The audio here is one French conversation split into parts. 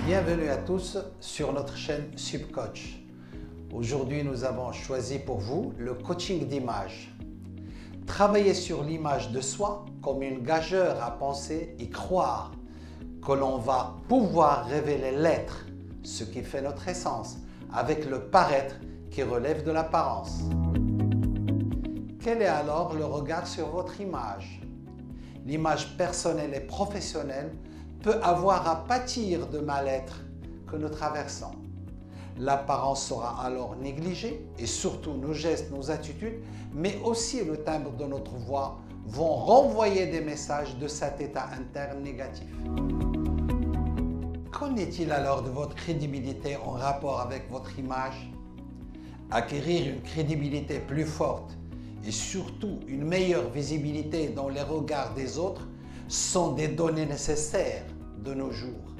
Bienvenue à tous sur notre chaîne Subcoach. Aujourd'hui, nous avons choisi pour vous le coaching d'image. Travailler sur l'image de soi comme une gageure à penser et croire que l'on va pouvoir révéler l'être, ce qui fait notre essence, avec le paraître qui relève de l'apparence. Quel est alors le regard sur votre image? L'image personnelle et professionnelle peut avoir à pâtir de mal-être que nous traversons. L'apparence sera alors négligée et surtout nos gestes, nos attitudes, mais aussi le timbre de notre voix vont renvoyer des messages de cet état interne négatif. Qu'en est-il alors de votre crédibilité en rapport avec votre image? Acquérir une crédibilité plus forte et surtout une meilleure visibilité dans les regards des autres sont des données nécessaires de nos jours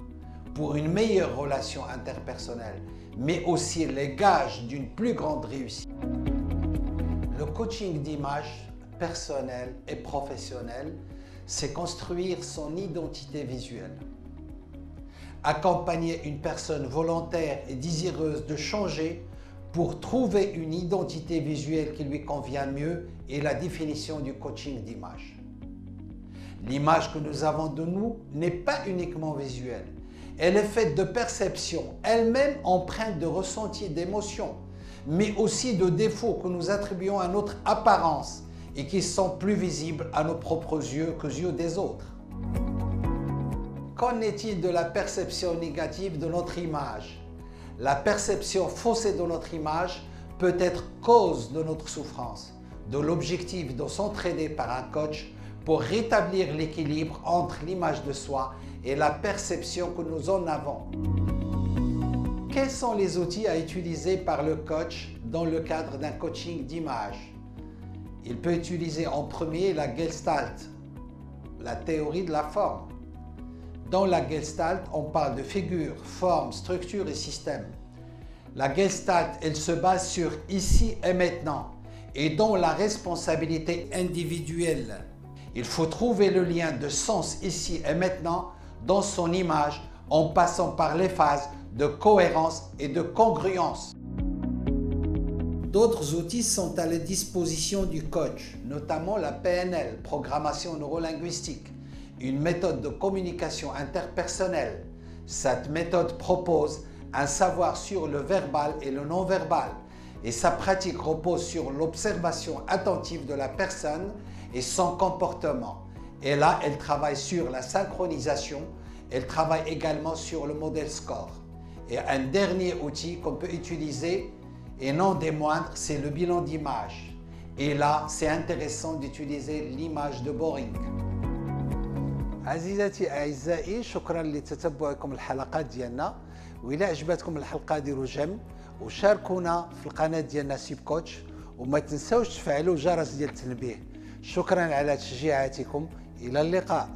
pour une meilleure relation interpersonnelle, mais aussi les gages d'une plus grande réussite. Le coaching d'image personnelle et professionnelle, c'est construire son identité visuelle. Accompagner une personne volontaire et désireuse de changer pour trouver une identité visuelle qui lui convient mieux est la définition du coaching d'image. L'image que nous avons de nous n'est pas uniquement visuelle. Elle est faite de perceptions, elle-même empreinte de ressentis, d'émotions, mais aussi de défauts que nous attribuons à notre apparence et qui sont plus visibles à nos propres yeux qu'aux yeux des autres. Qu'en est-il de la perception négative de notre image? La perception faussée de notre image peut être cause de notre souffrance, de l'objectif de s'entraider par un coach pour rétablir l'équilibre entre l'image de soi et la perception que nous en avons. Quels sont les outils à utiliser par le coach dans le cadre d'un coaching d'image? Il peut utiliser en premier la Gestalt, la théorie de la forme. Dans la Gestalt, on parle de figure, forme, structure et système. La Gestalt, elle se base sur ici et maintenant et dans la responsabilité individuelle. Il faut trouver le lien de sens ici et maintenant dans son image en passant par les phases de cohérence et de congruence. D'autres outils sont à la disposition du coach, notamment la PNL, programmation neurolinguistique, une méthode de communication interpersonnelle. Cette méthode propose un savoir sur le verbal et le non-verbal et sa pratique repose sur l'observation attentive de la personne et son comportement. Et là, elle travaille sur la synchronisation, elle travaille également sur le modèle SCORE. Et un dernier outil qu'on peut utiliser, et non des moindres, c'est le bilan d'image. Et là, c'est intéressant d'utiliser l'image de Boring. عزيزاتي أعزائي، شكرا لتتبعكم الحلقات ديالنا. وإلا عجبتكم الحلقة ديروا جيم وشاركونا في القناة ديالنا سيب كوتش وما تنساوش تفعلوا الجرس ديال التنبيه. شكرا على تشجيعاتكم، إلى اللقاء.